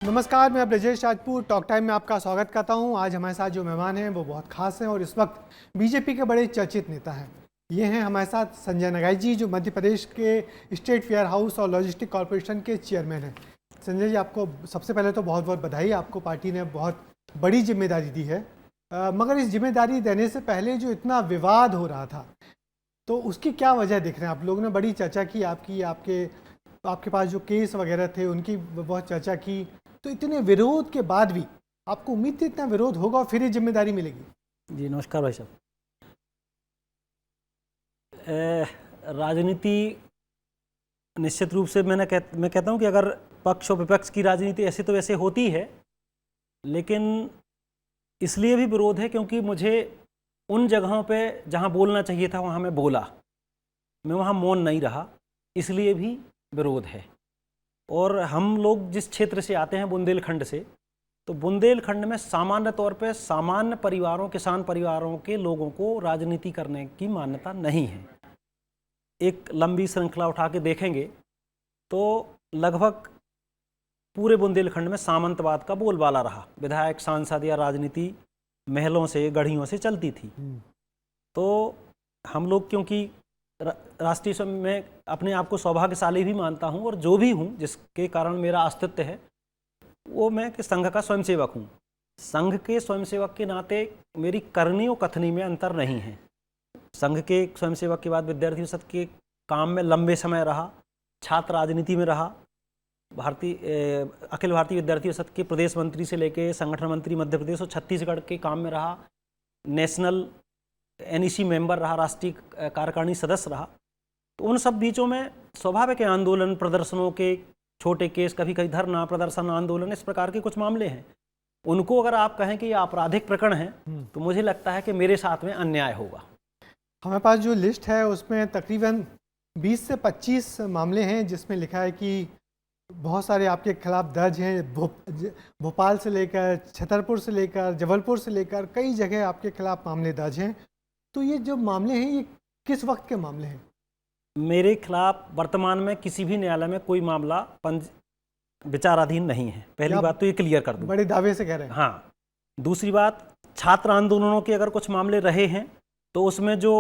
नमस्कार, मैं Brajesh Rajput talk time में आपका स्वागत करता हूं। आज हमारे साथ जो मेहमान हैं वो बहुत खास हैं और इस वक्त बीजेपी के बड़े चर्चित नेता हैं। ये हैं हमारे साथ संजय नगाई जी, जो मध्य प्रदेश के स्टेट फेयर हाउस और लॉजिस्टिक कॉरपोरेशन के चेयरमैन हैं। संजय जी, आपको सबसे पहले तो बहुत बहुत बधाई। आपको पार्टी ने बहुत बड़ी जिम्मेदारी दी है, मगर इस जिम्मेदारी देने से पहले जो इतना विवाद हो रहा था, तो उसकी क्या वजह दिख रहे हैं? आप लोगों ने बड़ी चर्चा की, आपके पास जो केस वगैरह थे उनकी बहुत चर्चा की, तो इतने विरोध के बाद भी आपको उम्मीद थी इतना विरोध होगा और फिर ये जिम्मेदारी मिलेगी? जी नमस्कार भाई साहब। राजनीति निश्चित रूप से मैं कहता हूं कि अगर पक्ष और विपक्ष की राजनीति ऐसे तो वैसे होती है, लेकिन इसलिए भी विरोध है क्योंकि मुझे उन जगहों पे जहां बोलना चाहिए था वहां मैं बोला, मैं वहां मौन नहीं रहा, इसलिए भी विरोध है। और हम लोग जिस क्षेत्र से आते हैं बुंदेलखंड से, तो बुंदेलखंड में सामान्य तौर पे सामान्य परिवारों, किसान परिवारों के लोगों को राजनीति करने की मान्यता नहीं है। एक लंबी श्रृंखला उठा के देखेंगे तो लगभग पूरे बुंदेलखंड में सामंतवाद का बोलबाला रहा। विधायक, सांसद या राजनीति महलों से, गढ़ियों से चलती थी। तो हम लोग क्योंकि राष्ट्रीय स्वयं में अपने आप को सौभाग्यशाली भी मानता हूं, और जो भी हूं जिसके कारण मेरा अस्तित्व है, वो मैं कि संघ का स्वयंसेवक हूं। संघ के स्वयंसेवक के नाते मेरी करनी और कथनी में अंतर नहीं है। संघ के स्वयंसेवक के बाद विद्यार्थी परिषद के काम में लंबे समय रहा, छात्र राजनीति में रहा, अखिल भारतीय विद्यार्थी परिषद के प्रदेश मंत्री से लेकर संगठन मंत्री मध्य प्रदेश और छत्तीसगढ़ के काम में रहा, नेशनल NEC मेंबर रहा, राष्ट्रीय कार्यकारिणी सदस्य रहा। तो उन सब बीचों में स्वाभाविक आंदोलन, प्रदर्शनों के छोटे केस, कभी कभी धरना प्रदर्शन, आंदोलन, इस प्रकार के कुछ मामले हैं। उनको अगर आप कहें कि ये आपराधिक प्रकरण है, तो मुझे लगता है कि मेरे साथ में अन्याय होगा। हमारे पास जो लिस्ट है उसमें तकरीबन 20 से 25 मामले हैं, जिसमें लिखा है कि बहुत सारे आपके खिलाफ दर्ज हैं। भोपाल से लेकर, छतरपुर से लेकर, जबलपुर से लेकर कई जगह आपके खिलाफ मामले दर्ज हैं। तो ये जो मामले हैं, ये किस वक्त के मामले हैं? मेरे खिलाफ वर्तमान में किसी भी न्यायालय में कोई मामला विचाराधीन नहीं है। पहली बात तो ये क्लियर कर दूं। बड़े दावे से कह रहे हैं। हाँ। दूसरी बात, छात्र आंदोलनों के अगर कुछ मामले रहे हैं तो उसमें जो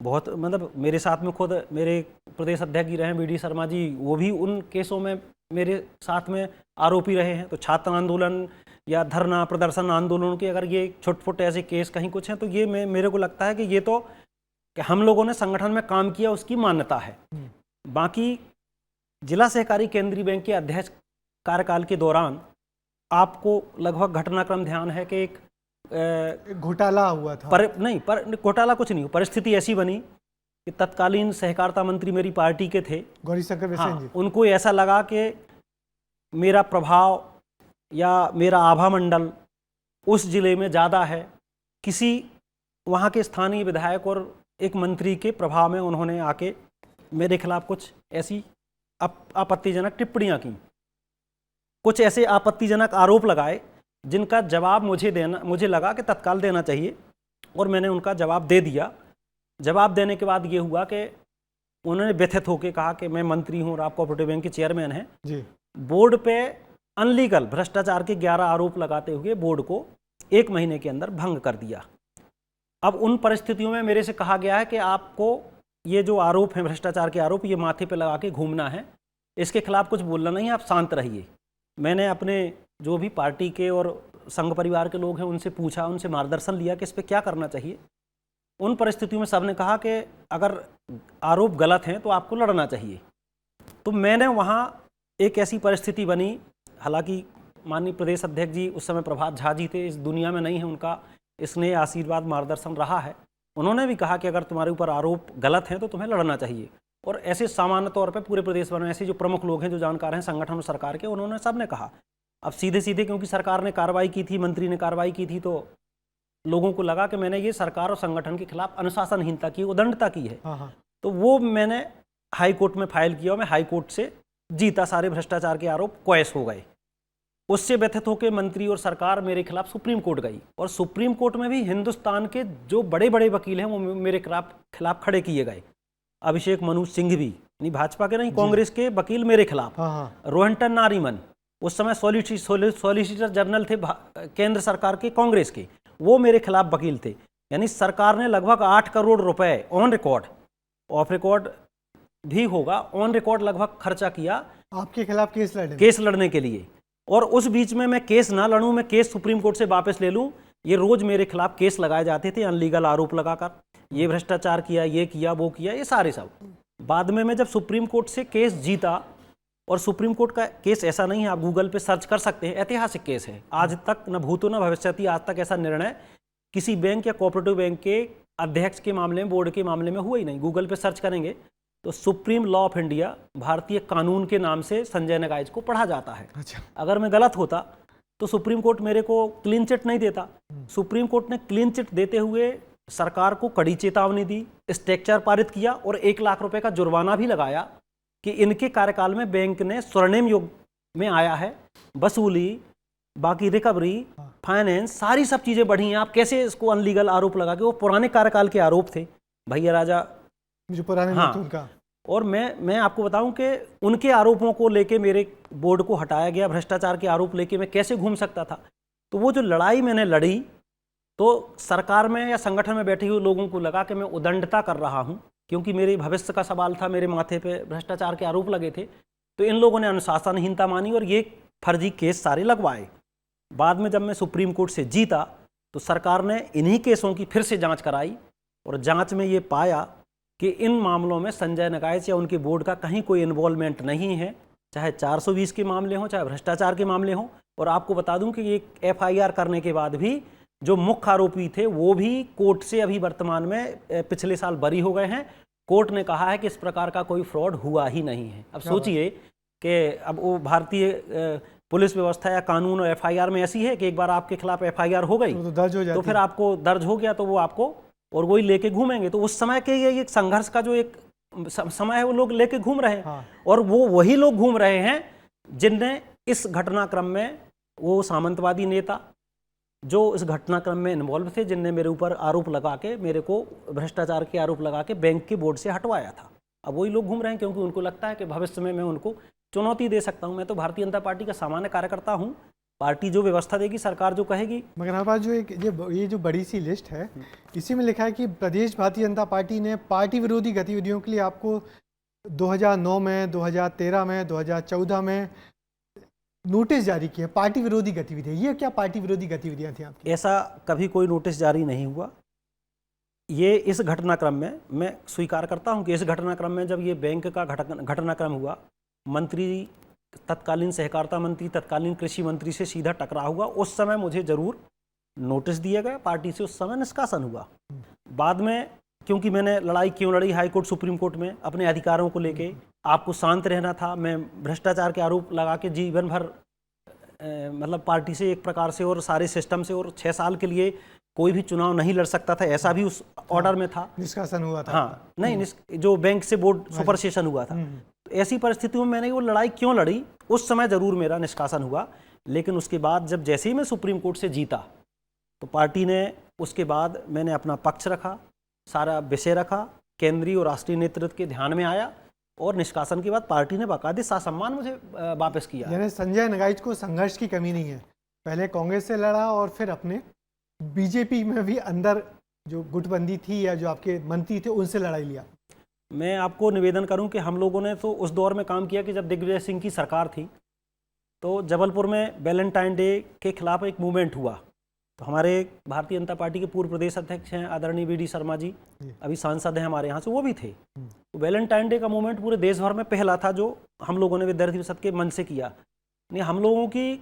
बहुत मेरे साथ में खुद मेरे प्रदेश अध्यक्ष रहे हैं BD शर्मा जी, वो भी उन केसों में मेरे साथ में आरोपी रहे हैं। तो छात्र आंदोलन या धरना प्रदर्शन आंदोलनों के अगर ये छोटे-छोटे ऐसे केस कहीं कुछ हैं, तो ये मेरे को लगता है कि ये तो कि हम लोगों ने संगठन में काम किया उसकी मान्यता है। बाकी जिला सहकारी केंद्रीय बैंक के अध्यक्ष कार्यकाल के दौरान आपको लगभग घटनाक्रम ध्यान है कि एक घोटाला हुआ था। घोटाला कुछ नहीं, परिस्थिति ऐसी बनी कि तत्कालीन सहकारिता मंत्री मेरी पार्टी के थे, गौरीशंकर बिसेन जी। उनको ऐसा लगा कि मेरा प्रभाव या मेरा आभा मंडल उस जिले में ज़्यादा है। किसी वहाँ के स्थानीय विधायक और एक मंत्री के प्रभाव में उन्होंने आके मेरे खिलाफ कुछ ऐसी आपत्तिजनक टिप्पणियाँ की, कुछ ऐसे आपत्तिजनक आरोप लगाए जिनका जवाब मुझे लगा कि तत्काल देना चाहिए, और मैंने उनका जवाब दे दिया। जवाब देने के बाद ये हुआ कि उन्होंने व्यथित होकर कहा कि मैं मंत्री हूँ और आप कोऑपरेटिव बैंक के चेयरमैन हैं जी। बोर्ड पे अनलीगल भ्रष्टाचार के 11 आरोप लगाते हुए बोर्ड को 1 महीने के अंदर भंग कर दिया। अब उन परिस्थितियों में मेरे से कहा गया है कि आपको ये जो आरोप हैं, भ्रष्टाचार के आरोप, ये माथे पे लगा के घूमना है, इसके खिलाफ कुछ बोलना नहीं, आप शांत रहिए। मैंने अपने जो भी पार्टी के और संघ परिवार के लोग हैं उनसे पूछा, उनसे मार्गदर्शन लिया कि इस पर क्या करना चाहिए। उन परिस्थितियों में सबने कहा कि अगर आरोप गलत हैं तो आपको लड़ना चाहिए। तो मैंने वहाँ एक ऐसी परिस्थिति बनी, हालांकि माननीय प्रदेश अध्यक्ष जी उस समय प्रभात झा जी थे, इस दुनिया में नहीं है, उनका स्नेह, आशीर्वाद, मार्गदर्शन रहा है। उन्होंने भी कहा कि अगर तुम्हारे ऊपर आरोप गलत हैं तो तुम्हें लड़ना चाहिए। और ऐसे सामान्य तौर पे पूरे प्रदेश भर में ऐसे जो प्रमुख लोग हैं, जो जानकार हैं संगठन और सरकार के, उन्होंने सबने कहा। अब सीधे सीधे क्योंकि सरकार ने कार्रवाई की थी, मंत्री ने कार्रवाई की थी, तो लोगों को लगा कि मैंने ये सरकार और संगठन के खिलाफ अनुशासनहीनता की, उदंडता की है। तो वो मैंने हाई कोर्ट में फाइल किया और मैं हाई कोर्ट से जीता। सारे भ्रष्टाचार के आरोप क्वैश हो गए। उससे व्यथित होकर मंत्री और सरकार मेरे खिलाफ सुप्रीम कोर्ट गई, और सुप्रीम कोर्ट में भी हिंदुस्तान के जो बड़े बड़े वकील हैं वो मेरे खिलाफ खड़े किए गए। अभिषेक मनु सिंघवी, नहीं भाजपा के नहीं, कांग्रेस के वकील मेरे खिलाफ, रोहिंटन नारीमन, उस समय सॉलिसिटर जनरल थे केंद्र सरकार के, कांग्रेस के, वो मेरे खिलाफ वकील थे। यानी सरकार ने लगभग 8 करोड़ रुपए ऑन रिकॉर्ड, ऑफ रिकॉर्ड भी होगा, ऑन रिकॉर्ड लगभग खर्चा किया आपके खिलाफ केस लड़ने के लिए। और उस बीच में मैं केस ना लड़ूं, मैं केस सुप्रीम कोर्ट से वापस ले लूं, ये रोज मेरे खिलाफ केस लगाए जाते थे अनलीगल आरोप लगाकर, ये भ्रष्टाचार किया, ये किया, वो किया, ये सारे सब। बाद में मैं जब सुप्रीम कोर्ट से केस जीता, और सुप्रीम कोर्ट का केस ऐसा नहीं है, आप गूगल पे सर्च कर सकते हैं, ऐतिहासिक केस है, आज तक न भूतो न भविष्यति, आज तक ऐसा निर्णय किसी बैंक या कोऑपरेटिव बैंक के अध्यक्ष के मामले में, बोर्ड के मामले में हुआ ही नहीं। गूगल पे सर्च करेंगे तो सुप्रीम लॉ ऑफ इंडिया, भारतीय कानून के नाम से संजय नगाइच को पढ़ा जाता है। अच्छा। अगर मैं गलत होता तो सुप्रीम कोर्ट मेरे को क्लीन चिट नहीं देता। सुप्रीम कोर्ट ने क्लीन चिट देते हुए सरकार को कड़ी चेतावनी दी, स्ट्रक्चर पारित किया और 1 लाख रुपए का जुर्माना भी लगाया कि इनके कार्यकाल में बैंक ने स्वर्णिम युग में आया है, वसूली, बाकी रिकवरी, फाइनेंस, सारी सब चीज़ें बढ़ी हैं, आप कैसे इसको अनलीगल आरोप लगा के, वो पुराने कार्यकाल के आरोप थे भैया राजा जो पुराने हाँ। उनका। और मैं आपको बताऊं कि उनके आरोपों को लेके मेरे बोर्ड को हटाया गया, भ्रष्टाचार के आरोप लेके मैं कैसे घूम सकता था। तो वो जो लड़ाई मैंने लड़ी, तो सरकार में या संगठन में बैठे हुए लोगों को लगा कि मैं उदंडता कर रहा हूं, क्योंकि मेरे भविष्य का सवाल था, मेरे माथे पे भ्रष्टाचार के आरोप लगे थे। तो इन लोगों ने अनुशासनहीनता मानी और ये फर्जी केस सारे लगवाए। बाद में जब मैं सुप्रीम कोर्ट से जीता तो सरकार ने इन्हीं केसों की फिर से जांच कराई और जांच में ये पाया कि इन मामलों में संजय नगाइच या उनके बोर्ड का कहीं कोई इन्वॉल्वमेंट नहीं है, चाहे 420 के मामले हों, चाहे भ्रष्टाचार के मामले हों। और आपको बता दूं कि ये FIR करने के बाद भी जो मुख्य आरोपी थे वो भी कोर्ट से अभी वर्तमान में पिछले साल बरी हो गए हैं। कोर्ट ने कहा है कि इस प्रकार का कोई फ्रॉड हुआ ही नहीं है। अब सोचिए कि अब वो भारतीय पुलिस व्यवस्था या कानून और FIR में ऐसी है कि एक बार आपके खिलाफ FIR हो गई तो दर्ज हो जाती तो फिर आपको दर्ज हो गया तो वो आपको और वही लेके घूमेंगे। तो उस समय के ये संघर्ष का जो एक समय है वो लोग लेके घूम रहे हैं। हाँ। और वो वही लोग घूम रहे हैं जिनने इस घटनाक्रम में, वो सामंतवादी नेता जो इस घटनाक्रम में इन्वॉल्व थे, जिनने मेरे ऊपर आरोप लगा के, मेरे को भ्रष्टाचार के आरोप लगा के बैंक के बोर्ड से हटवाया था। अब वही लोग घूम रहे हैं क्योंकि उनको लगता है कि भविष्य में मैं उनको चुनौती दे सकता हूं। मैं तो भारतीय जनता पार्टी का सामान्य कार्यकर्ता हूं, पार्टी जो व्यवस्था देगी, सरकार जो कहेगी। मगर हमारे पास जो ये जो बड़ी सी लिस्ट है, इसी में लिखा है कि प्रदेश भारतीय जनता पार्टी ने पार्टी विरोधी गतिविधियों के लिए आपको 2009 में, 2013 में, 2014 में नोटिस जारी किए, पार्टी विरोधी गतिविधियां। ये क्या पार्टी विरोधी गतिविधियां थी आपकी? ऐसा कभी कोई नोटिस जारी नहीं हुआ। ये इस घटनाक्रम में मैं स्वीकार करता हूं कि इस घटनाक्रम में जब ये बैंक का घटनाक्रम हुआ, मंत्री, तत्कालीन सहकारिता मंत्री, तत्कालीन कृषि मंत्री से सीधा टकराव हुआ। उस समय मुझे जरूर नोटिस दिया गया, पार्टी से उस समय निष्कासन हुआ। बाद में क्योंकि मैंने लड़ाई क्यों लड़ी हाई कोर्ट, सुप्रीम कोर्ट में अपने अधिकारों को लेके, आपको शांत रहना था। मैं भ्रष्टाचार के आरोप लगा के जीवन भर मतलब पार्टी से एक प्रकार से और सारे सिस्टम से, और 6 साल के लिए कोई भी चुनाव नहीं लड़ सकता था, ऐसा भी उस ऑर्डर में था। निष्कासन हुआ था। हाँ, नहीं, जो बैंक से बोर्ड सुपर सेशन हुआ था। ऐसी परिस्थितियों में मैंने वो लड़ाई क्यों लड़ी, उस समय जरूर मेरा निष्कासन हुआ। लेकिन उसके बाद जब जैसे ही मैं सुप्रीम कोर्ट से जीता तो पार्टी ने, उसके बाद मैंने अपना पक्ष रखा, सारा विषय रखा, केंद्रीय और राष्ट्रीय नेतृत्व के ध्यान में आया और निष्कासन के बाद पार्टी ने बाकायदे सम्मान मुझे वापस किया। यानी संजय नगाइच को संघर्ष की कमी नहीं है, पहले कांग्रेस से लड़ा और फिर अपने बीजेपी में भी अंदर जो गुटबंदी थी या जो आपके मंत्री थे उनसे लड़ाई लिया। मैं आपको निवेदन करूं कि हम लोगों ने तो उस दौर में काम किया कि जब दिग्विजय सिंह की सरकार थी तो जबलपुर में वैलेंटाइन डे के खिलाफ एक मूवमेंट हुआ। तो हमारे भारतीय जनता पार्टी के पूर्व प्रदेश अध्यक्ष हैं आदरणीय VD शर्मा जी, अभी सांसद हैं हमारे यहाँ से, वो भी थे। तो वैलेंटाइन डे का मूवमेंट पूरे देश भर में पहला था जो हम लोगों ने विद्यार्थी परिषद के मन से किया। नहीं, हम लोगों की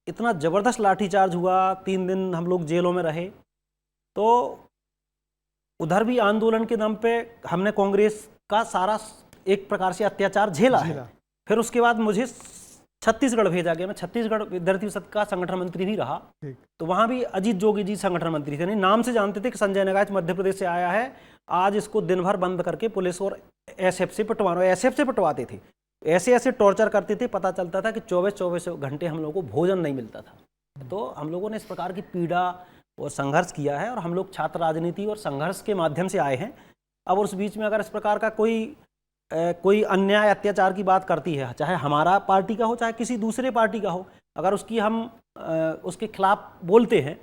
इतना ज़बरदस्त लाठीचार्ज हुआ, 3 दिन हम लोग जेलों में रहे। तो उधर भी आंदोलन के नाम पे हमने कांग्रेस का सारा एक प्रकार से अत्याचार झेला है। फिर उसके बाद मुझे छत्तीसगढ़ भेजा गया। मैं छत्तीसगढ़ विद्यार्थी परिषद का संगठन मंत्री भी रहा। तो वहां भी अजीत जोगी जी संगठन मंत्री थे। नहीं, नाम से जानते थे कि संजय नगाइच मध्य प्रदेश से आया है, आज इसको दिन भर बंद करके पुलिस और SF से पिटवाते थे। ऐसे टॉर्चर करते थे, पता चलता था कि 24 घंटे हम लोगों को भोजन नहीं मिलता था। तो हम लोगों ने इस प्रकार की पीड़ा और संघर्ष किया है और हम लोग छात्र राजनीति और संघर्ष के माध्यम से आए हैं। अब उस बीच में अगर इस प्रकार का कोई कोई अन्याय अत्याचार की बात करती है, चाहे हमारा पार्टी का हो चाहे किसी दूसरे पार्टी का हो, अगर उसकी हम उसके खिलाफ बोलते हैं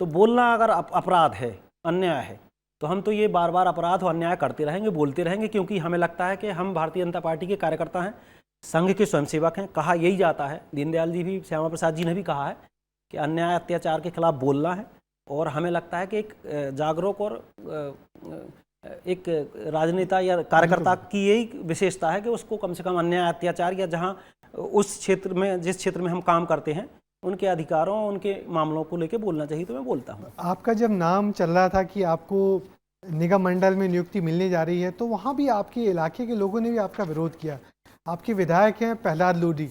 तो बोलना अगर अपराध है, अन्याय है, तो हम तो ये बार बार अपराध और अन्याय करते रहेंगे, बोलते रहेंगे, क्योंकि हमें लगता है कि हम भारतीय जनता पार्टी के कार्यकर्ता हैं, संघ के स्वयंसेवक हैं। कहा यही जाता है, दीनदयाल जी भी, श्यामा प्रसाद जी ने भी कहा है कि अन्याय अत्याचार के खिलाफ बोलना है। और हमें लगता है कि एक जागरूक और एक राजनेता या कार्यकर्ता की यही विशेषता है कि उसको कम से कम अन्याय अत्याचार या जहां उस क्षेत्र में, जिस क्षेत्र में हम काम करते हैं, उनके अधिकारों, उनके मामलों को लेकर बोलना चाहिए, तो मैं बोलता हूँ। आपका जब नाम चल रहा था कि आपको निगम मंडल में नियुक्ति मिलने जा रही है, तो वहाँ भी आपके इलाके के लोगों ने भी आपका विरोध किया। आपके विधायक हैं प्रहलाद लोधी,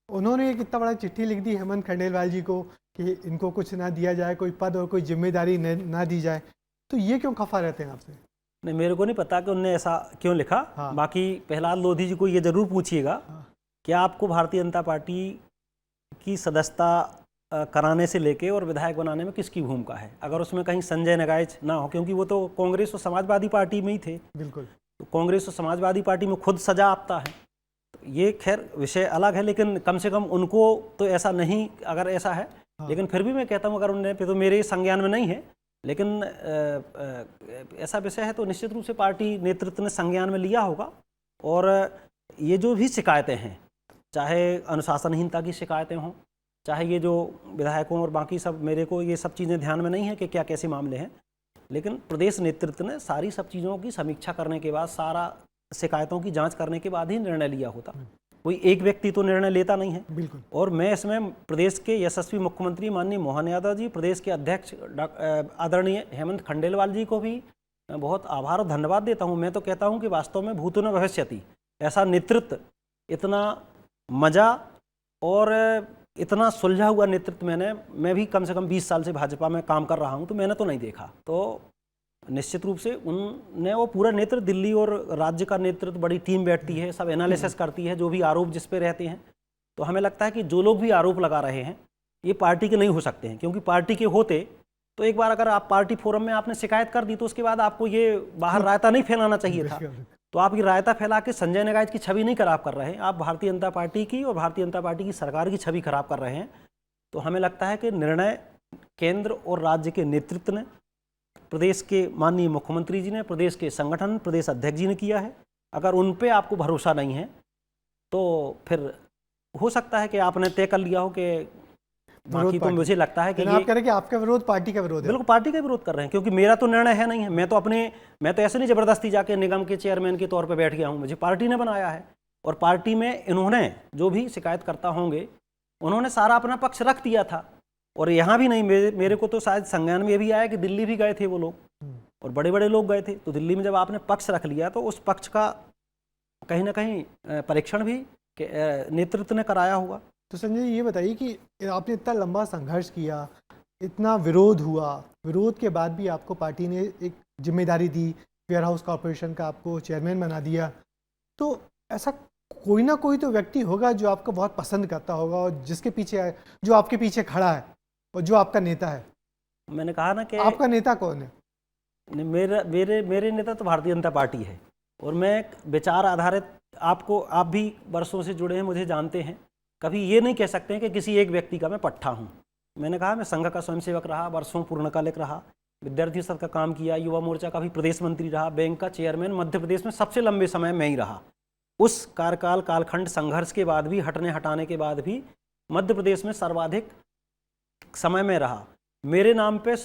उन्होंने एक इतना बड़ा चिट्ठी लिख दी हेमंत खंडेलवाल जी को कि इनको कुछ ना दिया जाए, कोई पद और कोई जिम्मेदारी ना दी जाए। तो ये क्यों खफा रहते हैं आपसे? नहीं, मेरे को नहीं पता कि उनने ऐसा क्यों लिखा। हाँ। बाकी प्रहलाद लोधी जी को ये जरूर पूछिएगा कि आपको भारतीय जनता पार्टी की सदस्यता कराने से लेके और विधायक बनाने में किसकी भूमिका है। अगर उसमें कहीं संजय नगाइच ना हो, क्योंकि वो तो कांग्रेस और समाजवादी पार्टी में ही थे। बिल्कुल। तो कांग्रेस और समाजवादी पार्टी में खुद सजा आपता है, तो ये खैर विषय अलग है, लेकिन कम से कम उनको तो ऐसा नहीं, अगर ऐसा है। हाँ। लेकिन फिर भी मैं कहता हूँ, अगर उन्होंने, तो मेरे संज्ञान में नहीं है, लेकिन ऐसा विषय है तो निश्चित रूप से पार्टी नेतृत्व ने संज्ञान में लिया होगा। और ये जो भी शिकायतें हैं, चाहे अनुशासनहीनता की शिकायतें हों, चाहे ये जो विधायकों और बाकी सब, मेरे को ये सब चीज़ें ध्यान में नहीं है कि क्या कैसे मामले हैं, लेकिन प्रदेश नेतृत्व ने सारी सब चीज़ों की समीक्षा करने के बाद, सारा शिकायतों की जांच करने के बाद ही निर्णय लिया होता। कोई एक व्यक्ति तो निर्णय लेता नहीं है। बिल्कुल। और मैं इसमें प्रदेश के यशस्वी मुख्यमंत्री माननीय मोहन यादव जी, प्रदेश के अध्यक्ष आदरणीय हेमंत खंडेलवाल जी को भी मैं बहुत आभार और धन्यवाद देता हूं। मैं तो कहता हूं कि वास्तव में भूतो न भविष्यति, ऐसा नेतृत्व, इतना मजा और इतना सुलझा हुआ नेतृत्व मैं भी कम से कम 20 साल से भाजपा में काम कर रहा हूं, तो मैंने तो नहीं देखा। तो निश्चित रूप से उनने वो पूरा नेतृत्व, दिल्ली और राज्य का नेतृत्व, बड़ी टीम बैठती है, सब एनालिसिस करती है, जो भी आरोप जिस पे रहते हैं। तो हमें लगता है कि जो लोग भी आरोप लगा रहे हैं ये पार्टी के नहीं हो सकते हैं, क्योंकि पार्टी के होते तो एक बार अगर आप पार्टी फोरम में आपने शिकायत कर दी तो उसके बाद आपको ये बाहर रायता नहीं फैलाना चाहिए था। तो आप ये रायता फैला के संजय नगाइच की छवि नहीं खराब कर रहे हैं, आप भारतीय जनता पार्टी की और भारतीय जनता पार्टी की सरकार की छवि खराब कर रहे हैं। तो हमें लगता है कि निर्णय केंद्र और राज्य के नेतृत्व ने, प्रदेश के माननीय मुख्यमंत्री जी ने, प्रदेश के संगठन, प्रदेश अध्यक्ष जी ने किया है। अगर उन पे आपको भरोसा नहीं है तो फिर हो सकता है कि आपने तय कर लिया हो कि, बाकी तो मुझे लगता है कि आप कह रहे हैं कि आपका विरोध पार्टी का विरोध है। बिल्कुल पार्टी का विरोध कर रहे हैं, क्योंकि मेरा तो निर्णय है नहीं है। मैं तो ऐसे नहीं जबरदस्ती जाके निगम के चेयरमैन के तौर पे बैठ गया हूँ, मुझे पार्टी ने बनाया है। और पार्टी में इन्होंने जो भी शिकायतकर्ता होंगे, उन्होंने सारा अपना पक्ष रख दिया था। और यहाँ भी नहीं, मेरे को तो शायद संज्ञान में भी आया कि दिल्ली भी गए थे वो लोग, और बड़े बड़े लोग गए थे। तो दिल्ली में जब आपने पक्ष रख लिया तो उस पक्ष का कहीं ना कहीं परीक्षण भी नेतृत्व ने कराया होगा। तो संजय ये बताइए कि आपने इतना लंबा संघर्ष किया, इतना विरोध हुआ, विरोध के बाद भी आपको पार्टी ने एक जिम्मेदारी दी, वेयर हाउस कॉरपोरेशन का आपको चेयरमैन बना दिया। तो ऐसा कोई ना कोई तो व्यक्ति होगा जो आपको बहुत पसंद करता होगा और जिसके पीछे, जो आपके पीछे खड़ा है और जो आपका नेता है। मैंने कहा ना कि आपका नेता कौन है? मेरे नेता तो भारतीय जनता पार्टी है। और मैं विचार आधारित, आप भी वर्षों से जुड़े हैं, मुझे जानते हैं, कभी ये नहीं कह सकते हैं कि किसी एक व्यक्ति का मैं पट्टा हूँ। मैंने कहा मैं संघ का स्वयंसेवक रहा, वर्षों पूर्णकालिक रहा, विद्यार्थी संघ का काम किया, युवा मोर्चा का भी प्रदेश मंत्री रहा, बैंक का चेयरमैन मध्य प्रदेश में सबसे लंबे समय में ही रहा। उस कालखंड संघर्ष के बाद भी, हटाने के बाद भी मध्य प्रदेश में सर्वाधिक समय में रहा। मेरे नाम पे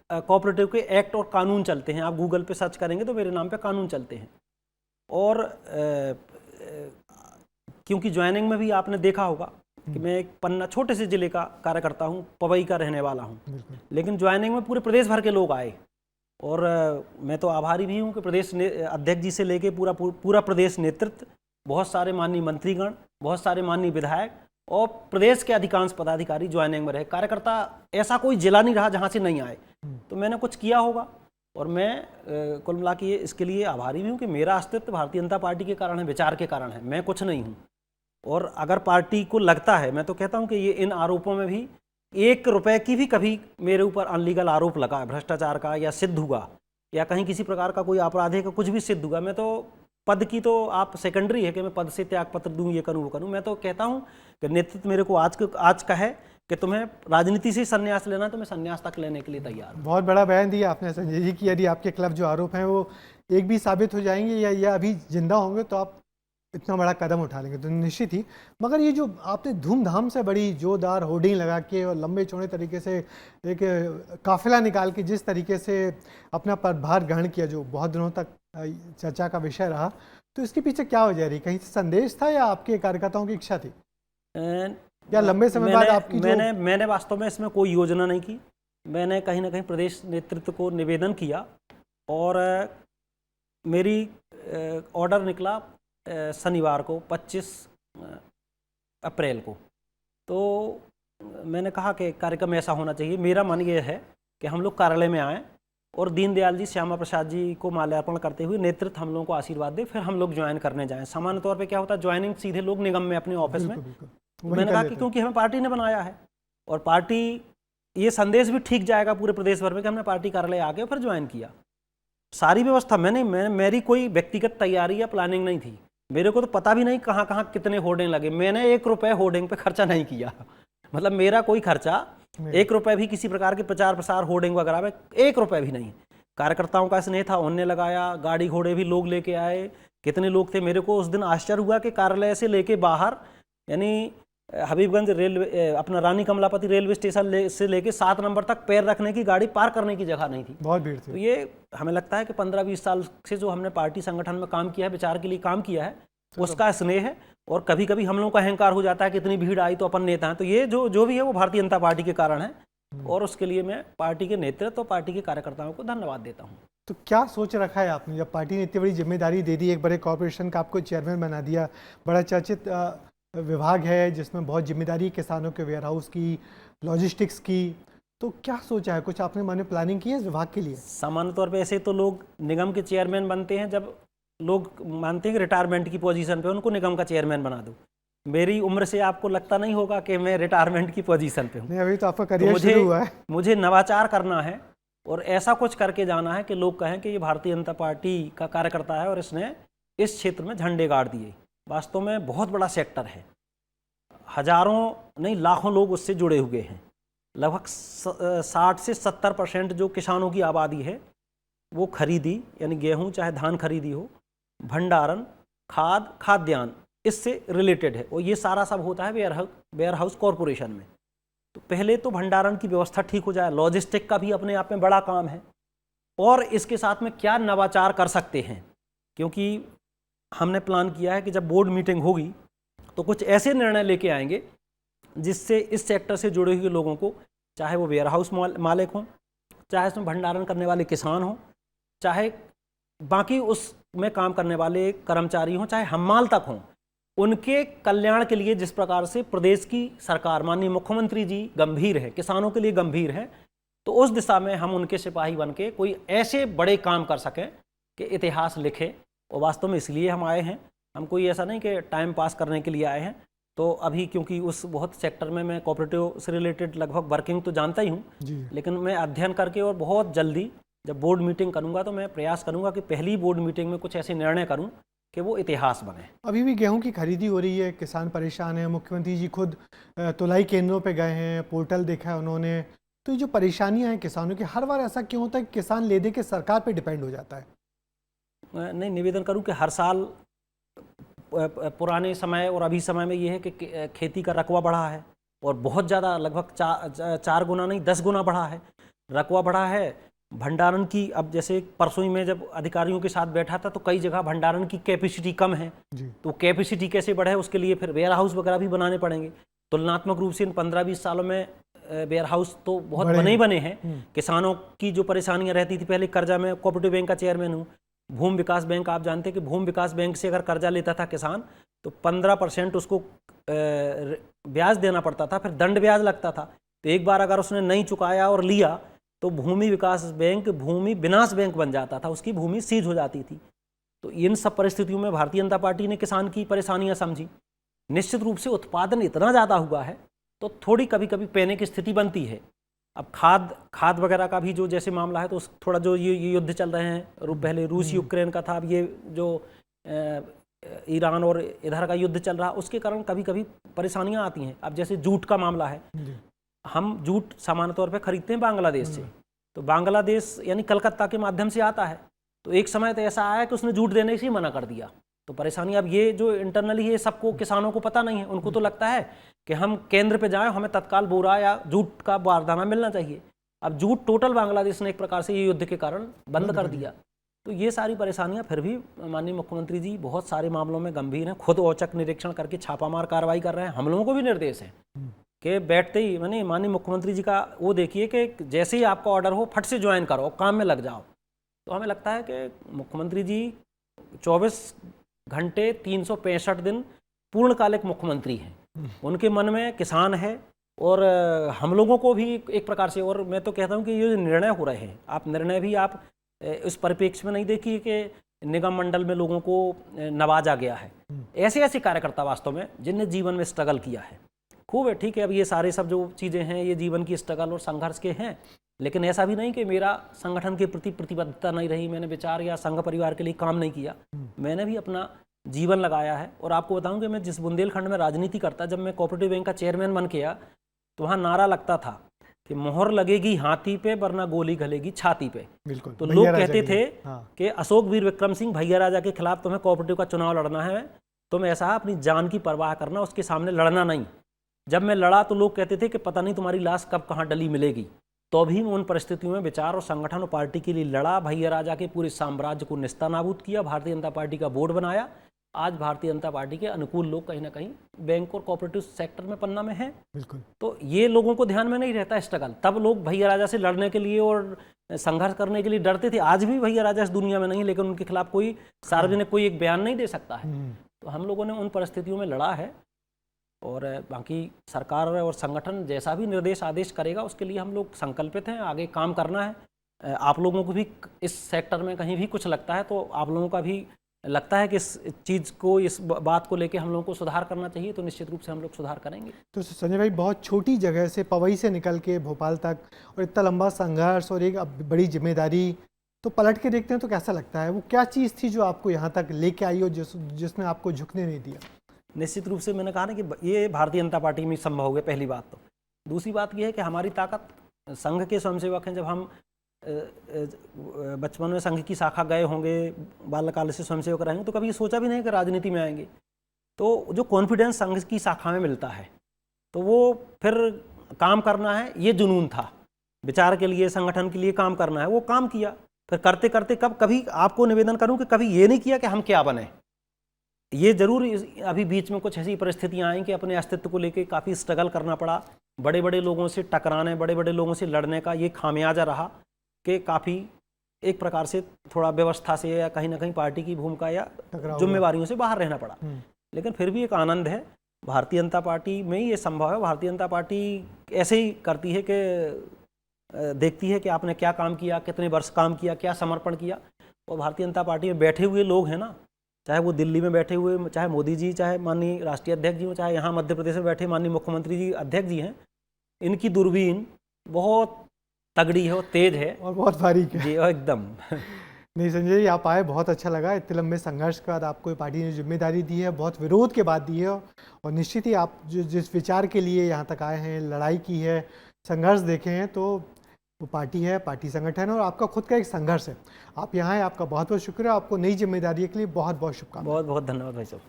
कोऑपरेटिव के एक्ट और कानून चलते हैं, आप गूगल पे सर्च करेंगे तो मेरे नाम पे कानून चलते हैं। और क्योंकि ज्वाइनिंग में भी आपने देखा होगा कि मैं एक पन्ना छोटे से जिले का कार्यकर्ता हूँ, पवई का रहने वाला हूँ, लेकिन ज्वाइनिंग में पूरे प्रदेश भर के लोग आए। और मैं तो आभारी भी हूँ कि प्रदेश अध्यक्ष जी से लेके पूरा प्रदेश नेतृत्व, बहुत सारे माननीय मंत्रीगण, बहुत सारे माननीय विधायक और प्रदेश के अधिकांश पदाधिकारी ज्वाइनिंग में रहे। कार्यकर्ता ऐसा कोई जिला नहीं रहा जहाँ से नहीं आए। तो मैंने कुछ किया होगा, और मैं कुल मिला के इसके लिए आभारी भी हूँ कि मेरा अस्तित्व भारतीय जनता पार्टी के कारण है, विचार के कारण है, मैं कुछ नहीं हूँ। और अगर पार्टी को लगता है, मैं तो कहता हूँ कि ये इन आरोपों में भी 1 रुपए की भी कभी मेरे ऊपर अनलीगल आरोप लगा, भ्रष्टाचार का, या सिद्ध हुआ, या कहीं किसी प्रकार का कोई आपराधिक का कुछ भी सिद्ध हुआ, मैं तो पद की तो आप सेकेंडरी है कि मैं पद से त्याग पत्र दूं, ये करूं वो करूं। मैं तो कहता हूं कि नेतृत्व मेरे को आज का है कि तुम्हें राजनीति से संन्यास लेना तो मैं संन्यास तक लेने के लिए तैयार हूं। बहुत बड़ा बयान दिया आपने संजय जी कि यदि आपके खिलाफ जो आरोप हैं वो एक भी साबित हो जाएंगे या अभी जिंदा होंगे तो आप इतना बड़ा कदम उठा लेंगे, तो निश्चित ही। मगर ये जो आपने धूमधाम से बड़ी जोरदार होर्डिंग लगा के और लंबे चौड़े तरीके से एक काफिला निकाल के जिस तरीके से अपना पदभार ग्रहण किया, जो बहुत दिनों तक चर्चा का विषय रहा, तो इसके पीछे क्या वजह रही? कहीं से संदेश था या आपके कार्यकर्ताओं की इच्छा थी, या लंबे समय बाद आपकी मैंने वास्तव में इसमें कोई योजना नहीं की। मैंने कहीं ना कहीं प्रदेश नेतृत्व को निवेदन किया और मेरी ऑर्डर निकला शनिवार को 25 अप्रैल को। तो मैंने कहा कि कार्यक्रम ऐसा होना चाहिए। मेरा मन ये है कि हम लोग कार्यालय में आएँ और दीनदयाल जी, श्यामा प्रसाद जी को माल्यार्पण करते हुए नेतृत्व हम लोगों को आशीर्वाद दे, फिर हम लोग ज्वाइन करने जाएं। सामान्य तौर पे क्या होता है, ज्वाइनिंग सीधे लोग निगम में अपने ऑफिस में। मैंने कहा कि क्योंकि हमें पार्टी ने बनाया है और पार्टी, ये संदेश भी ठीक जाएगा पूरे प्रदेश भर में कि हमने पार्टी कार्यालय आके फिर ज्वाइन किया। सारी व्यवस्था मेरी कोई व्यक्तिगत तैयारी या प्लानिंग नहीं थी। मेरे को तो पता भी नहीं कहाँ कहाँ कितने होर्डिंग लगे। मैंने 1 रुपये होर्डिंग पे खर्चा नहीं किया। मतलब मेरा कोई खर्चा 1 रुपये भी किसी प्रकार के प्रचार प्रसार होर्डिंग वगैरह में 1 रुपये भी नहीं। कार्यकर्ताओं का स्नेह था, उनने लगाया, गाड़ी घोड़े भी लोग लेके आए। कितने लोग थे, मेरे को उस दिन आश्चर्य हुआ कि कार्यालय से लेके बाहर, यानी हबीबगंज रेलवे, अपना रानी कमलापति रेलवे स्टेशन से लेके 7 नंबर तक पैर रखने की, गाड़ी पार्क करने की जगह नहीं थी, बहुत भीड़ थी। तो ये हमें लगता है कि 15-20 साल से जो हमने पार्टी संगठन में काम किया है, विचार के लिए काम किया है, उसका स्नेह है। और कभी कभी हम लोगों का अहंकार हो जाता है कि इतनी भीड़ आई तो अपन नेता हैं। तो ये जो भी है वो भारतीय जनता पार्टी के कारण है और उसके लिए मैं पार्टी के नेतृत्व और पार्टी के कार्यकर्ताओं को धन्यवाद देता हूँ। तो क्या सोच रखा है आपने, जब पार्टी ने इतनी बड़ी जिम्मेदारी दे दी, एक बड़े कॉर्पोरेशन का आपको चेयरमैन बना दिया, बड़ा चर्चित विभाग है जिसमें बहुत जिम्मेदारी, किसानों के वेयर हाउस की, लॉजिस्टिक्स की, तो क्या सोचा है? कुछ आपने माने प्लानिंग की है इस विभाग के लिए? सामान्य तौर पे ऐसे तो लोग निगम के चेयरमैन बनते हैं जब लोग मानते हैं कि रिटायरमेंट की पोजीशन पे उनको निगम का चेयरमैन बना दो। मेरी उम्र से आपको लगता नहीं होगा कि मैं रिटायरमेंट की पोजीशन पे हूँ। नहीं, अभी तो आपका करियर शुरू हुआ है। मुझे नवाचार करना है और ऐसा कुछ करके जाना है कि लोग कहें कि ये भारतीय जनता पार्टी का कार्यकर्ता है और इसने इस क्षेत्र में झंडे गाड़ दिए। वास्तव में बहुत बड़ा सेक्टर है, हजारों नहीं लाखों लोग उससे जुड़े हुए हैं। लगभग 60 से 70% जो किसानों की आबादी है वो खरीदी, यानी गेहूं चाहे धान खरीदी हो, भंडारण, खाद्यान्न, इससे रिलेटेड है। और ये सारा सब होता है वेयर हाउस कॉरपोरेशन में। तो पहले तो भंडारण की व्यवस्था ठीक हो जाए, लॉजिस्टिक का भी अपने आप में बड़ा काम है। और इसके साथ में क्या नवाचार कर सकते हैं, क्योंकि हमने प्लान किया है कि जब बोर्ड मीटिंग होगी तो कुछ ऐसे निर्णय लेके आएंगे जिससे इस सेक्टर से जुड़े हुए लोगों को, चाहे वो वेयर हाउस मालिक हों, चाहे इसमें भंडारण करने वाले किसान हों, चाहे बाकी उसमें काम करने वाले कर्मचारी हों, चाहे हम्माल तक हों, उनके कल्याण के लिए जिस प्रकार से प्रदेश की सरकार, माननीय मुख्यमंत्री जी गंभीर है, किसानों के लिए गंभीर है, तो उस दिशा में हम उनके सिपाही बन के कोई ऐसे बड़े काम कर सकें कि इतिहास लिखे। और वास्तव में इसलिए हम आए हैं, हम कोई ऐसा नहीं कि टाइम पास करने के लिए आए हैं। तो अभी क्योंकि उस बहुत सेक्टर में मैं कोऑपरेटिव से रिलेटेड लगभग वर्किंग तो जानता ही हूँ, लेकिन मैं अध्ययन करके और बहुत जल्दी जब बोर्ड मीटिंग करूँगा तो मैं प्रयास करूँगा कि पहली बोर्ड मीटिंग में कुछ ऐसे निर्णय करूँ कि वो इतिहास बने। अभी भी गेहूं की खरीदी हो रही है, किसान परेशान है, मुख्यमंत्री जी खुद तुलाई केंद्रों पे गए हैं, पोर्टल देखा है उन्होंने। तो ये जो परेशानियां हैं किसानों की, हर बार ऐसा क्यों होता है कि किसान ले दे के सरकार पे डिपेंड हो जाता है? नहीं, निवेदन करूं कि हर साल पुराने समय और अभी समय में ये है कि खेती का रकबा बढ़ा है और बहुत ज़्यादा, लगभग 4 गुना नहीं 10 गुना बढ़ा है, रकबा बढ़ा है। भंडारण की, अब जैसे परसों ही मैं जब अधिकारियों के साथ बैठा था तो कई जगह भंडारण की कैपेसिटी कम है, तो कैपेसिटी कैसे बढ़े उसके लिए फिर वेयर हाउस वगैरह भी बनाने पड़ेंगे। तुलनात्मक रूप से इन 15-20 सालों में वेयर हाउस तो बहुत बने ही बने हैं। किसानों की जो परेशानियां रहती थी, पहले कर्जा में कोऑपरेटिव बैंक का चेयरमैन हूँ, भूमि विकास बैंक, आप जानते हैं कि भूमि विकास बैंक से अगर कर्जा लेता था किसान तो 15% उसको ब्याज देना पड़ता था, फिर दंड ब्याज लगता था। तो एक बार अगर उसने नहीं चुकाया और लिया तो भूमि विकास बैंक भूमि विनाश बैंक बन जाता था, उसकी भूमि सीज हो जाती थी। तो इन सब परिस्थितियों में भारतीय जनता पार्टी ने किसान की परेशानियां समझी। निश्चित रूप से उत्पादन इतना ज़्यादा हुआ है तो थोड़ी कभी कभी पैनिक की स्थिति बनती है। अब खाद वगैरह का भी जो जैसे मामला है, तो थोड़ा जो ये युद्ध चल रहे हैं, पहले रूस यूक्रेन का था, अब ये जो ईरान और इधर का युद्ध चल रहा, उसके कारण कभी कभी परेशानियां आती हैं। अब जैसे जूट का मामला है, हम जूट सामान्य तौर पे खरीदते हैं बांग्लादेश से, तो बांग्लादेश यानी कलकत्ता के माध्यम से आता है, तो एक समय तो ऐसा आया कि उसने जूट देने से ही मना कर दिया। तो परेशानी अब ये जो इंटरनली है, सबको किसानों को पता नहीं है, उनको तो लगता है कि हम केंद्र पे जाएं, हमें तत्काल बोरा या जूट का बारदाना मिलना चाहिए। अब जूट टोटल बांग्लादेश ने एक प्रकार से ये युद्ध के कारण बंद कर दिया। तो ये सारी परेशानियां, फिर भी माननीय मुख्यमंत्री जी बहुत सारे मामलों में गंभीर हैं, खुद औचक निरीक्षण करके छापामार कार्रवाई कर रहे हैं। हम लोगों को भी निर्देश है कि बैठते ही माननीय मुख्यमंत्री जी का वो देखिए कि जैसे ही आपका ऑर्डर हो फट से ज्वाइन करो, काम में लग जाओ। तो हमें लगता है कि मुख्यमंत्री जी 24 घंटे 365 दिन पूर्णकालिक मुख्यमंत्री हैं। उनके मन में किसान है और हम लोगों को भी एक प्रकार से, और मैं तो कहता हूं कि ये निर्णय हो रहे हैं, आप निर्णय भी आप इस परिप्रेक्ष्य में नहीं देखिए कि निगम मंडल में लोगों को नवाजा गया है। ऐसे ऐसे कार्यकर्ता वास्तव में जिनने जीवन में स्ट्रगल किया है, खूब है, ठीक है। अब ये सारे सब जो चीज़ें हैं ये जीवन की स्ट्रगल और संघर्ष के हैं, लेकिन ऐसा भी नहीं कि मेरा संगठन के प्रति प्रतिबद्धता नहीं रही, मैंने विचार या संघ परिवार के लिए काम नहीं किया। मैंने भी अपना जीवन लगाया है। और आपको बताऊं कि मैं जिस बुंदेलखंड में राजनीति करता, जब मैं कोऑपरेटिव बैंक का चेयरमैन बन के आया, तो वहाँ नारा लगता था कि मोहर लगेगी हाथी पे वरना गोली घलेगी छाती पे। बिल्कुल। तो लोग कहते थे कि अशोक वीर विक्रम सिंह भैया राजा के खिलाफ तुम्हें कोऑपरेटिव का चुनाव लड़ना है, तुम ऐसा अपनी जान की परवाह करना, उसके सामने लड़ना नहीं। जब मैं लड़ा तो लोग कहते थे कि पता नहीं तुम्हारी लाश कब कहाँ डली मिलेगी। तो भी मैं उन परिस्थितियों में विचार और संगठन और पार्टी के लिए लड़ा, भैया राजा के पूरे साम्राज्य को निस्तानाबूद किया, भारतीय जनता पार्टी का बोर्ड बनाया। आज भारतीय जनता पार्टी के अनुकूल लोग कहीं ना कहीं बैंक और कोऑपरेटिव सेक्टर में पन्ना में हैं। बिल्कुल। तो ये लोगों को ध्यान में नहीं रहता स्ट्रगल। तब लोग भैया राजा से लड़ने के लिए और संघर्ष करने के लिए डरते थे। आज भी भैया राजा इस दुनिया में नहीं, लेकिन उनके खिलाफ कोई सार्वजनिक कोई एक बयान नहीं दे सकता है। तो हम लोगों ने उन परिस्थितियों में लड़ा है, और बाकी सरकार और संगठन जैसा भी निर्देश आदेश करेगा उसके लिए हम लोग संकल्पित हैं, आगे काम करना है। आप लोगों को भी इस सेक्टर में कहीं भी कुछ लगता है तो आप लोगों का भी लगता है कि इस चीज़ को, इस बात को लेके हम लोगों को सुधार करना चाहिए, तो निश्चित रूप से हम लोग सुधार करेंगे। तो संजय भाई, बहुत छोटी जगह से पवई से निकल के भोपाल तक और इतना लंबा संघर्ष और एक बड़ी जिम्मेदारी, तो पलट के देखते हैं तो कैसा लगता है? वो क्या चीज़ थी जो आपको यहाँ तक लेके आई और जिसने आपको झुकने नहीं दिया? निश्चित रूप से मैंने कहा ना कि ये भारतीय जनता पार्टी में संभव हो गया, पहली बात। तो दूसरी बात ये है कि हमारी ताकत संघ के स्वयंसेवक हैं। जब हम बचपन में संघ की शाखा गए होंगे, बाल्यकाल से स्वयंसेवक रहेंगे, तो कभी सोचा भी नहीं कि राजनीति में आएंगे। तो जो कॉन्फिडेंस संघ की शाखा में मिलता है, तो वो फिर काम करना है, ये जुनून था, विचार के लिए, संगठन के लिए काम करना है, वो काम किया। फिर करते करते कभी आपको निवेदन करूं कि कभी ये नहीं किया कि हम क्या बने। ये जरूर अभी बीच में कुछ ऐसी परिस्थितियां आई कि अपने अस्तित्व को लेकर काफ़ी स्ट्रगल करना पड़ा, बड़े बड़े लोगों से टकराने, बड़े बड़े लोगों से लड़ने का ये खामियाजा रहा कि काफ़ी एक प्रकार से थोड़ा व्यवस्था से या कहीं ना कहीं पार्टी की भूमिका या जिम्मेवारियों से बाहर रहना पड़ा। लेकिन फिर भी एक आनंद है, भारतीय जनता पार्टी में ही ये संभव है। भारतीय जनता पार्टी ऐसे ही करती है कि देखती है कि आपने क्या काम किया, कितने वर्ष काम किया, क्या समर्पण किया। और भारतीय जनता पार्टी में बैठे हुए लोग हैं ना, चाहे वो दिल्ली में बैठे हुए, चाहे मोदी जी, चाहे माननीय राष्ट्रीय अध्यक्ष जी हो, चाहे यहाँ मध्य प्रदेश में बैठे माननीय मुख्यमंत्री जी अध्यक्ष जी हैं, इनकी दूरबीन बहुत तगड़ी है और तेज है और बहुत बारीक है जी, एकदम। नहीं संजय जी, आप आए, बहुत अच्छा लगा। इतने लंबे संघर्ष के बाद आपको पार्टी ने जिम्मेदारी दी है, बहुत विरोध के बाद दी है, और निश्चित ही आप जिस विचार के लिए यहाँ तक आए हैं, लड़ाई की है, संघर्ष देखे हैं, तो वो पार्टी है, पार्टी संगठन है और आपका खुद का एक संघर्ष है। आप यहाँ हैं, आपका बहुत बहुत शुक्रिया। आपको नई जिम्मेदारी के लिए बहुत बहुत शुभकामनाएं। बहुत बहुत धन्यवाद भाई साहब।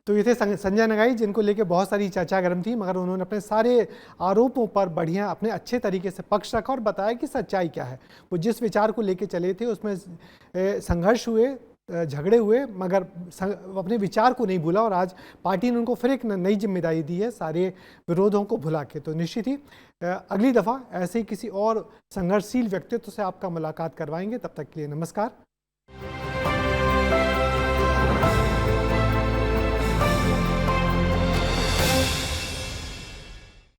तो ये थे संजय नगाई, जिनको लेके बहुत सारी चर्चा गर्म थी, मगर उन्होंने अपने सारे आरोपों पर बढ़िया अपने अच्छे तरीके से पक्ष रखा और बताया कि सच्चाई क्या है। वो जिस विचार को लेके चले थे उसमें संघर्ष हुए, झगड़े हुए, मगर अपने विचार को नहीं भूला, और आज पार्टी ने उनको फिर एक नई जिम्मेदारी दी है, सारे विरोधों को भुला के। तो निश्चित ही अगली दफ़ा ऐसे ही किसी और संघर्षशील व्यक्तित्व से आपका मुलाकात करवाएंगे। तब तक के लिए नमस्कार।